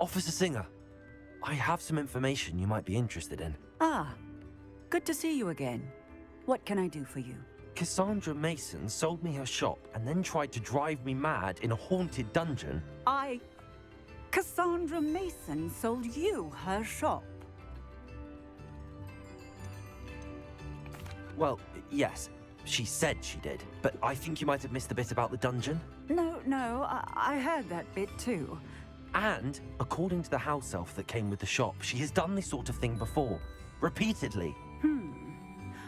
Officer Singer. I have some information you might be interested in. Ah, good to see you again. What can I do for you? Cassandra Mason sold me her shop and then tried to drive me mad in a haunted dungeon. Cassandra Mason sold you her shop? Well, yes, she said she did, but I think you might have missed the bit about the dungeon. No, I heard that bit too. And, according to the house elf that came with the shop, she has done this sort of thing before. Repeatedly.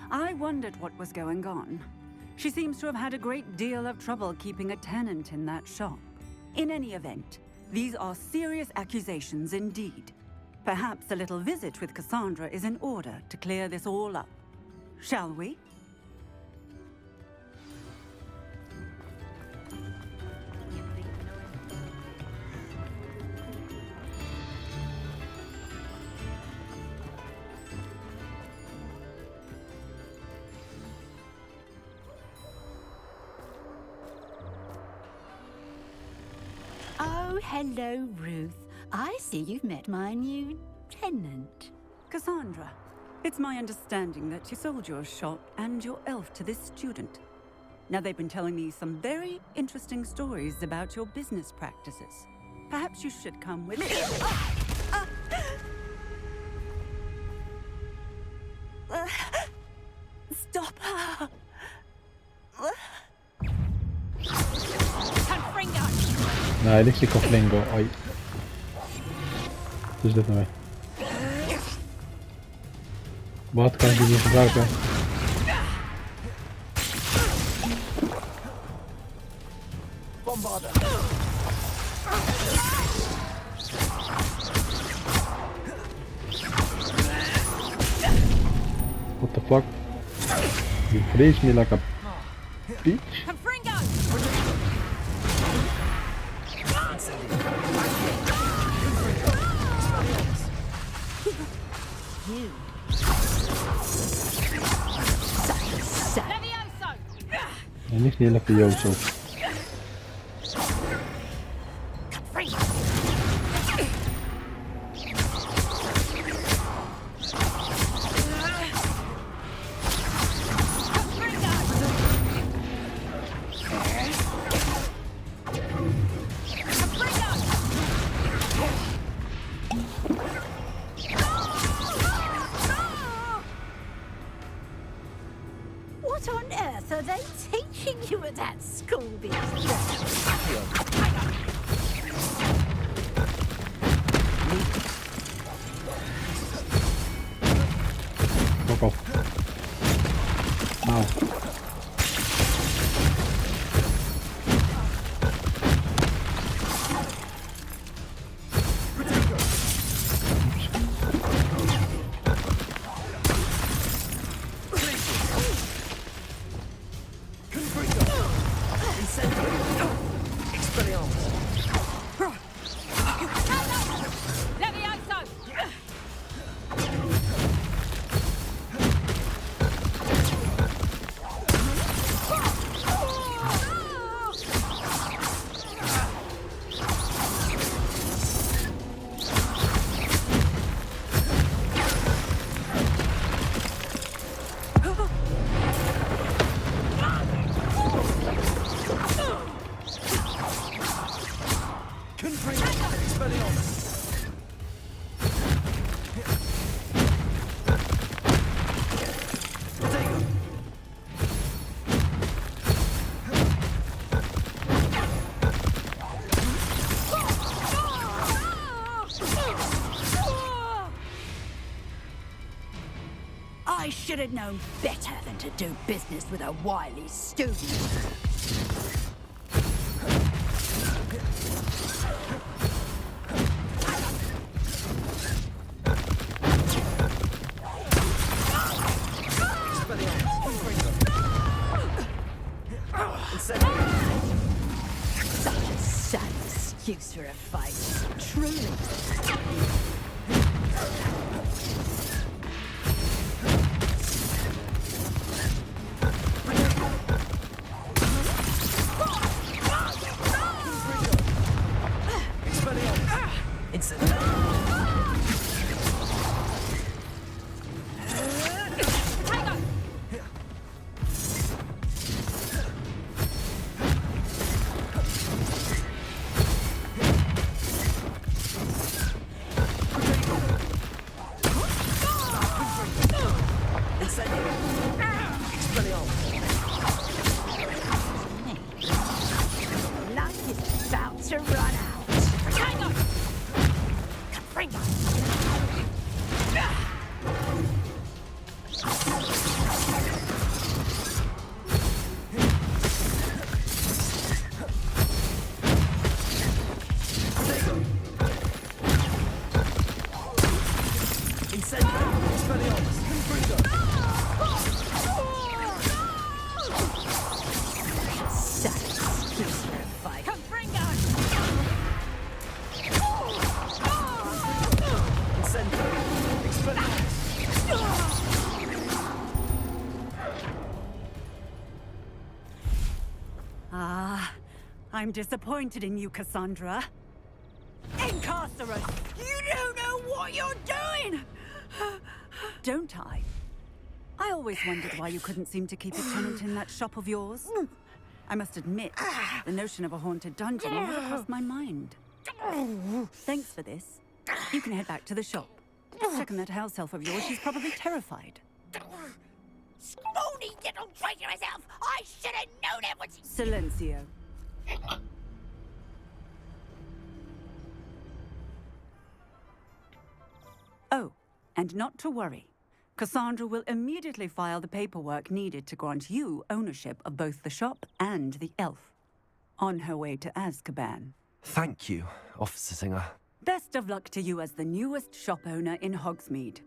I wondered what was going on. She seems to have had a great deal of trouble keeping a tenant in that shop. In any event, these are serious accusations indeed. Perhaps a little visit with Cassandra is in order to clear this all up. Shall we? Oh, hello, Ruth. I see you've met my new tenant. Cassandra, it's my understanding that you sold your shop and your elf to this student. Now, they've been telling me some very interesting stories about your business practices. Perhaps you should come with me. Stop her! Nej, det klickar flingo. Oj. Du släpper mig. Vad kan du göra där? Bombarder! What the fuck? You freeze me like a bitch? En niet heel lekker Jozo. What on earth are they teaching you at that school business? Fuck off. Now. I should have known better than to do business with a wily student. Such a sad excuse for a fight, truly. Instant. Life is about to run out. Hang on! Bring on! I'm disappointed in you, Cassandra. Incarcerate! You don't know what you're doing! Don't I? I always wondered why you couldn't seem to keep a tenant in that shop of yours. I must admit, the notion of a haunted dungeon never crossed my mind. Thanks for this. You can head back to the shop. Check on that house elf of yours, she's probably terrified. Scrawny little traitor herself! I should have known it was... Silencio. Oh, and not to worry. Cassandra will immediately file the paperwork needed to grant you ownership of both the shop and the elf. On her way to Azkaban. Thank you, Officer Singer. Best of luck to you as the newest shop owner in Hogsmeade.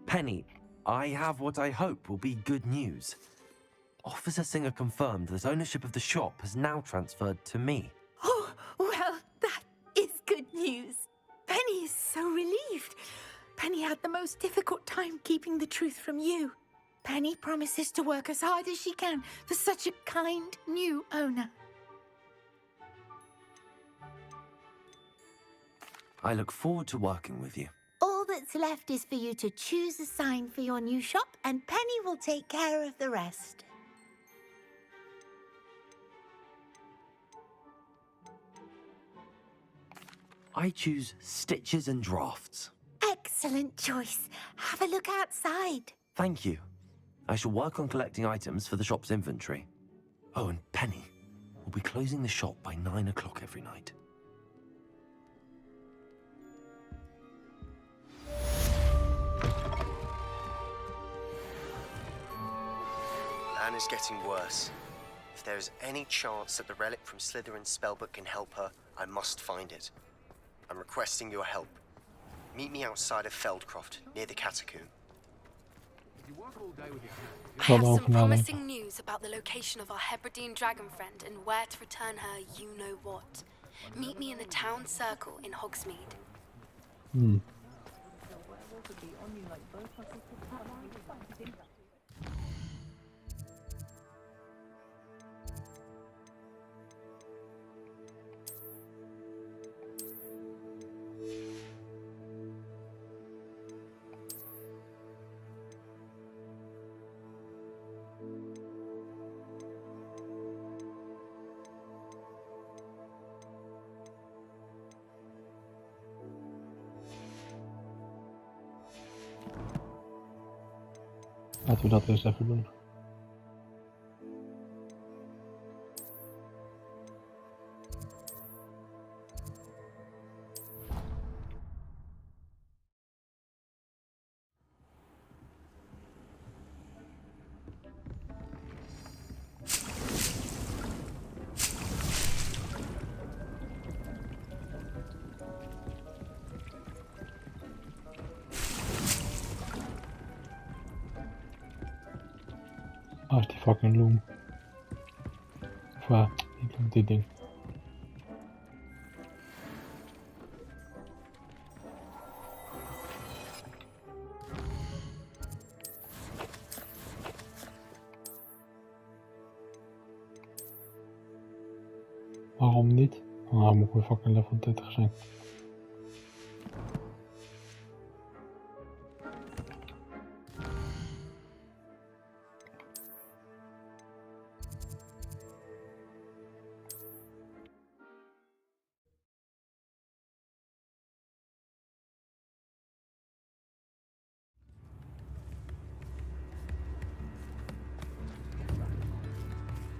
Penny, I have what I hope will be good news. Officer Singer confirmed that ownership of the shop has now transferred to me. Oh, well, that is good news. Penny is so relieved. Penny had the most difficult time keeping the truth from you. Penny promises to work as hard as she can for such a kind new owner. I look forward to working with you. All that's left is for you to choose a sign for your new shop, and Penny will take care of the rest. I choose Stitches and Drafts. Excellent choice. Have a look outside. Thank you. I shall work on collecting items for the shop's inventory. Oh, and Penny, we'll be closing the shop by 9 o'clock every night. Anne is getting worse. If there is any chance that the relic from Slytherin's spellbook can help her, I must find it. I'm requesting your help. Meet me outside of Feldcroft, near the catacomb. I have some promising news about the location of our Hebridean dragon friend and where to return her you-know-what. Meet me in the town circle in Hogsmeade. Laten we dat eens even doen. Waar is die fucking loom? Of waar? Ik loop dit ding. Waarom niet? Nou, moet ik weer fucking level 30 zijn.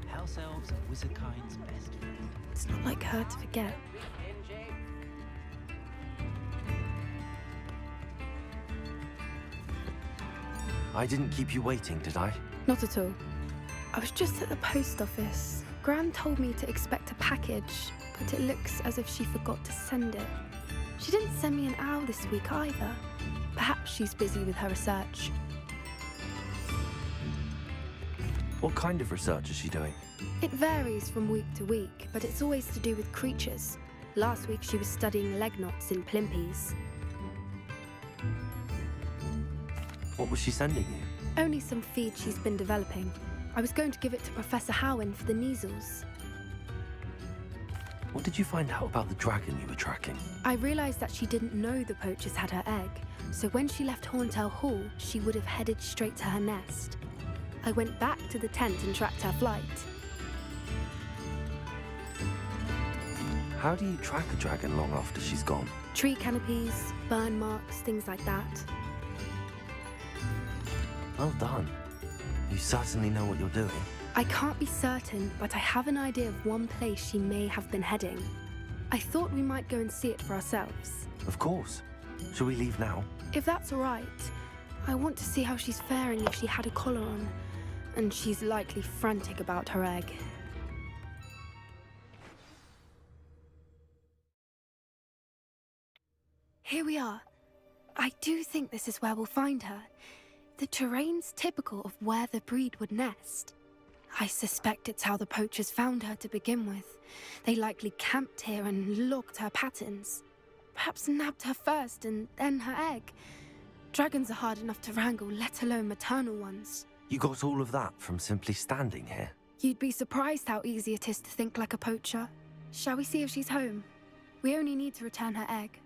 House elves are wizardkind's best friend. It's not like her to forget. I didn't keep you waiting, did I? Not at all. I was just at the post office. Gran told me to expect a package, but it looks as if she forgot to send it. She didn't send me an owl this week either. Perhaps she's busy with her research. What kind of research is she doing? It varies from week to week, but it's always to do with creatures. Last week she was studying leg knots in plimpies. What was she sending you? Only some feed she's been developing. I was going to give it to Professor Howen for the measles. What did you find out about the dragon you were tracking? I realized that she didn't know the poachers had her egg, so when she left Horntail Hall, she would have headed straight to her nest. I went back to the tent and tracked her flight. How do you track a dragon long after she's gone? Tree canopies, burn marks, things like that. Well done. You certainly know what you're doing. I can't be certain, but I have an idea of one place she may have been heading. I thought we might go and see it for ourselves. Of course. Shall we leave now? If that's all right, I want to see how she's faring if she had a collar on. And she's likely frantic about her egg. Here we are. I do think this is where we'll find her. The terrain's typical of where the breed would nest. I suspect it's how the poachers found her to begin with. They likely camped here and logged her patterns. Perhaps nabbed her first and then her egg. Dragons are hard enough to wrangle, let alone maternal ones. You got all of that from simply standing here? You'd be surprised how easy it is to think like a poacher. Shall we see if she's home? We only need to return her egg.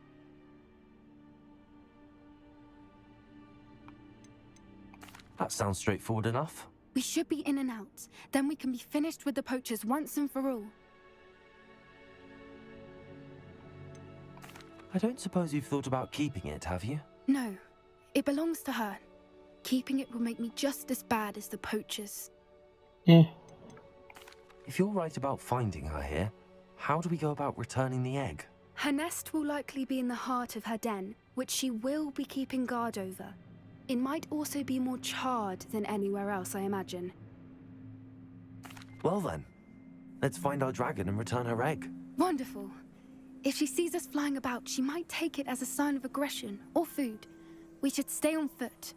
That sounds straightforward enough. We should be in and out. Then we can be finished with the poachers once and for all. I don't suppose you've thought about keeping it, have you? No, it belongs to her. Keeping it will make me just as bad as the poachers. Yeah. If you're right about finding her here, how do we go about returning the egg? Her nest will likely be in the heart of her den, which she will be keeping guard over. It might also be more charred than anywhere else, I imagine. Well then, let's find our dragon and return her egg. Wonderful. If she sees us flying about, she might take it as a sign of aggression or food. We should stay on foot.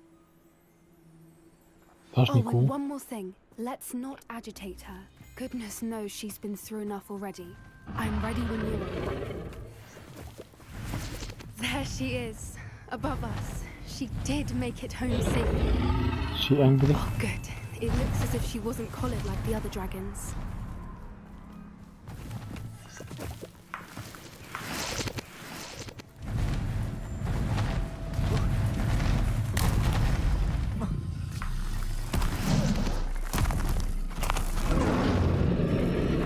Dat is niet and cool. one more thing. Let's not agitate her. Goodness knows she's been through enough already. I'm ready when you are. There she is, above us. She did make it home safely. Is she angry? Oh, good. It looks as if she wasn't collared like the other dragons.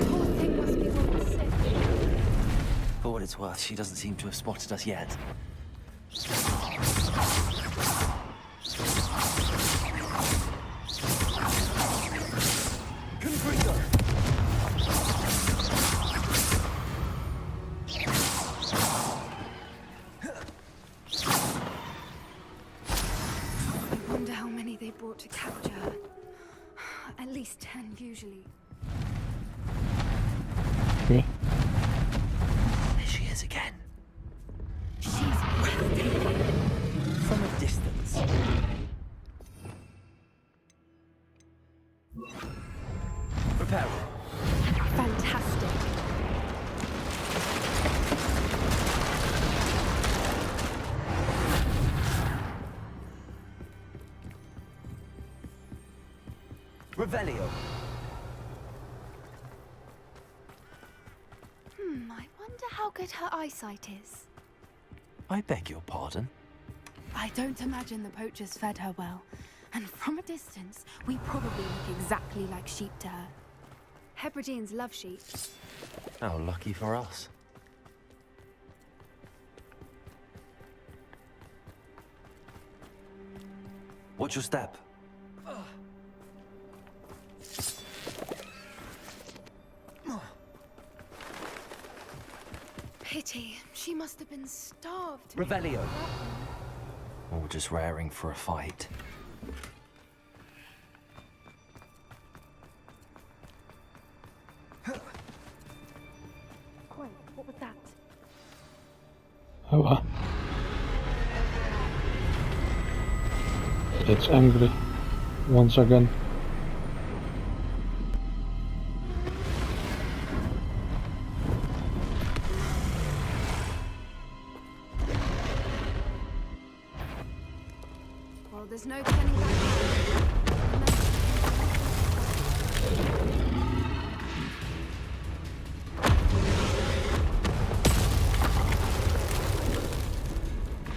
Poor thing must be well sick. For what it's worth, she doesn't seem to have spotted us yet. I wonder how many they brought to capture her. At least 10 usually. Okay. There she is again. She's breathtaking. From a distance. Prepare. Fantastic. Revelio. I wonder how good her eyesight is. I beg your pardon? I don't imagine the poachers fed her well. And from a distance, we probably look exactly like sheep to her. Hebrideans love sheep. How lucky for us. Watch your step. Pity. She must have been starved. Revelio. Or just raring for a fight. Wait, what was that? Oh, it's angry once again. Well, there's no turning back now.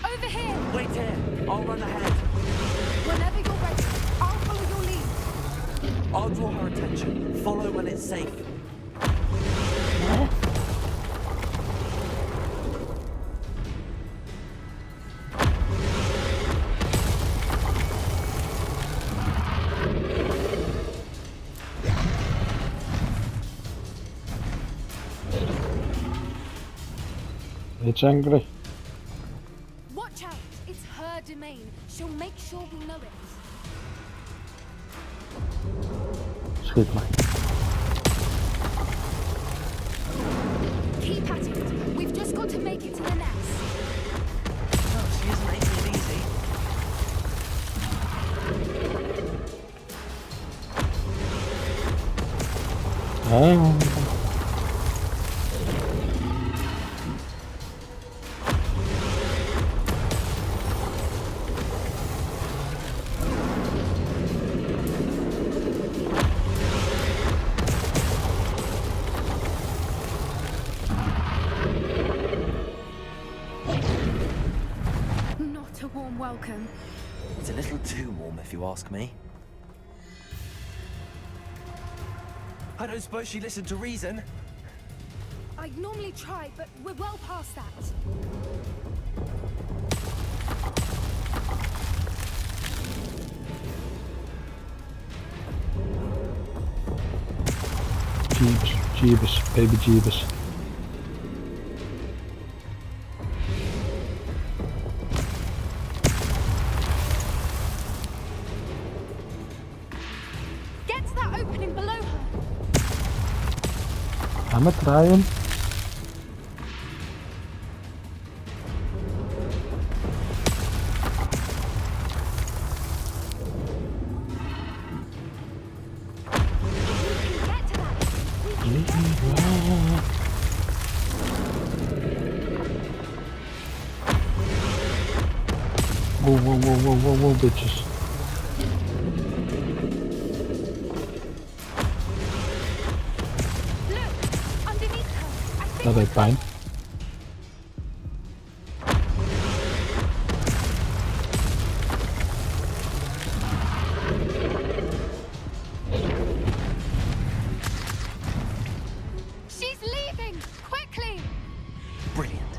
Over here! Wait here. I'll run ahead. Whenever you're ready, I'll follow your lead. I'll draw her attention. Follow when it's safe. It's angry. Watch out! It's her domain. She'll make sure we know it. Schiet maar. Keep at it. We've just got to make it to the nest. No, she isn't making it easy. Ah. Not a warm welcome. It's a little too warm, if you ask me. I don't suppose she listened to reason. I'd normally try, but we're well past that. Jeebus, baby Jeebus. Get to that opening below her. I'm a trying. Get to that. Whoa, bitches. Look, underneath her. I think Dat deed pijn. she's leaving. Quickly. Brilliant.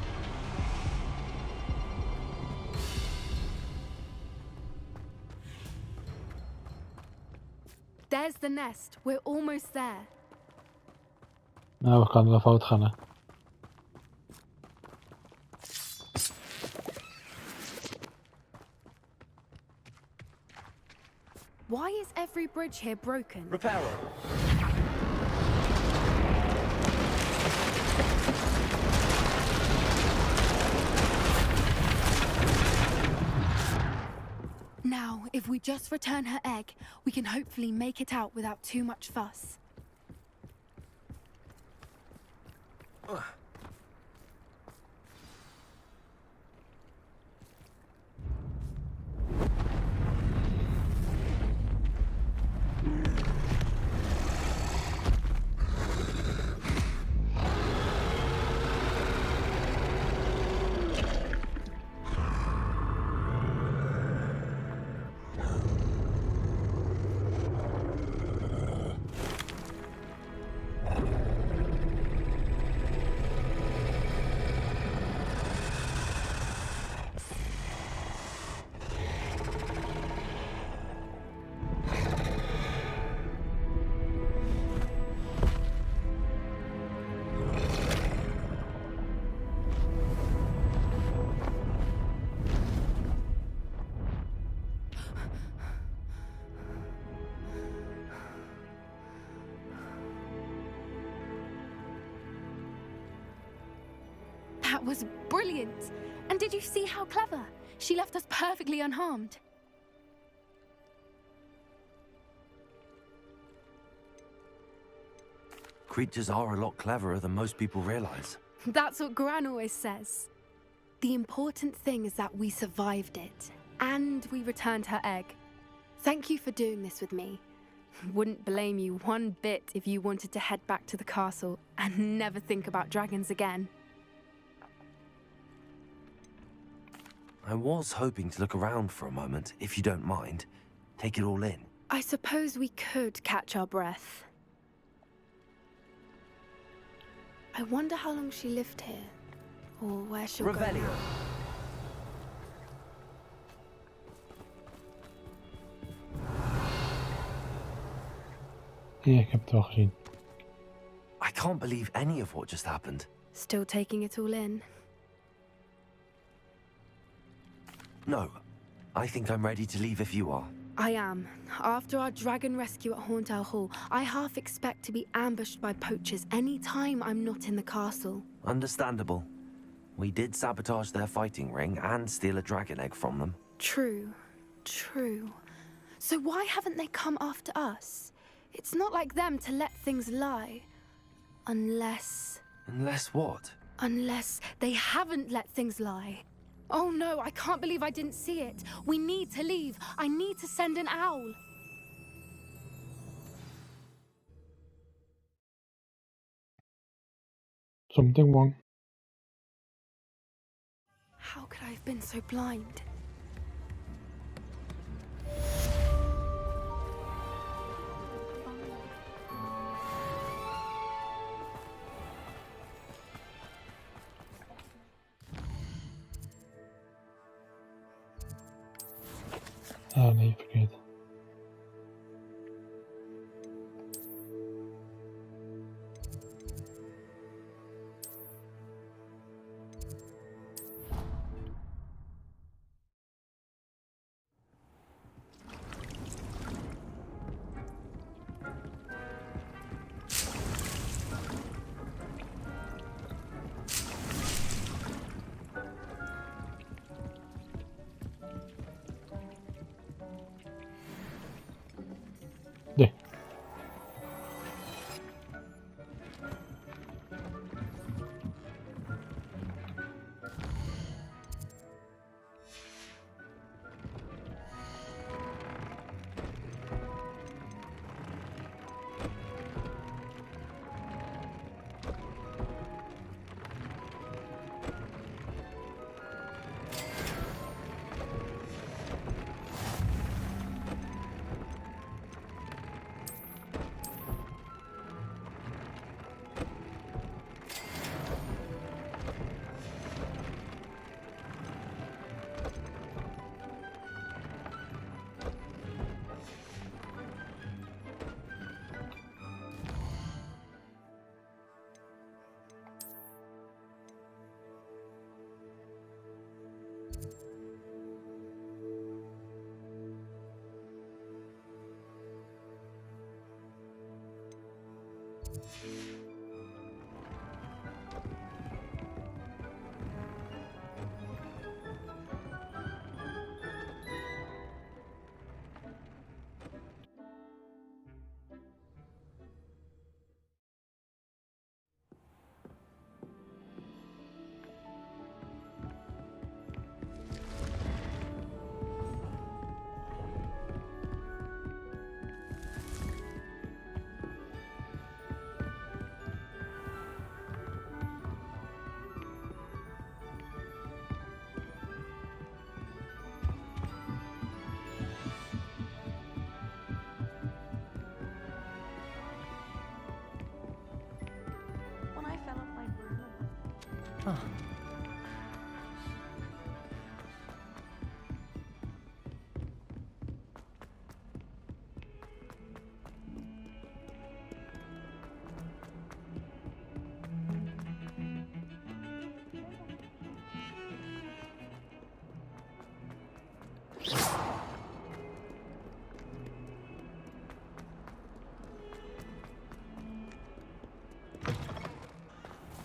There's the nest. We're almost there. Nou, we gaan wel fout gaan, hè. Why is every bridge here broken? Reparo. Now, if we just return her egg, we can hopefully make it out without too much fuss. That was brilliant. And did you see how clever? She left us perfectly unharmed. Creatures are a lot cleverer than most people realize. That's what Gran always says. The important thing is that we survived it, and we returned her egg. Thank you for doing this with me. Wouldn't blame you one bit if you wanted to head back to the castle and never think about dragons again. I was hoping to look around for a moment, if you don't mind. Take it all in. I suppose we could catch our breath. I wonder how long she lived here, or where she'll go Revelio. now. Ja, ik heb het wel gezien. I can't believe any of what just happened. Still taking it all in. No, I think I'm ready to leave if you are. I am. After our dragon rescue at Hauntow Hall, I half expect to be ambushed by poachers any time I'm not in the castle. Understandable. We did sabotage their fighting ring and steal a dragon egg from them. True. True. So why haven't they come after us? It's not like them to let things lie. Unless What? Unless they haven't let things lie. Oh no, I can't believe I didn't see it. We need to leave. I need to send an owl. Something wrong. How could I have been so blind? Ah nee, verkeerd. Nee.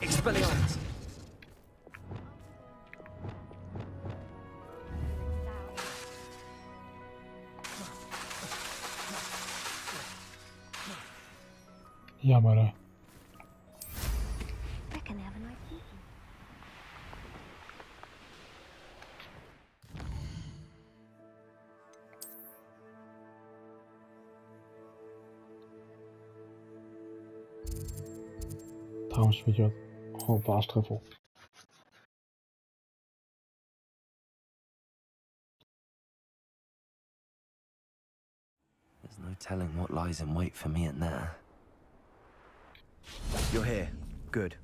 Expelliarmus! Jammer. Reckon they have a nice evening. Trouwens, weet je wat? Gewoon fast travel. There's no telling what lies in wait for me in there. You're here. Good.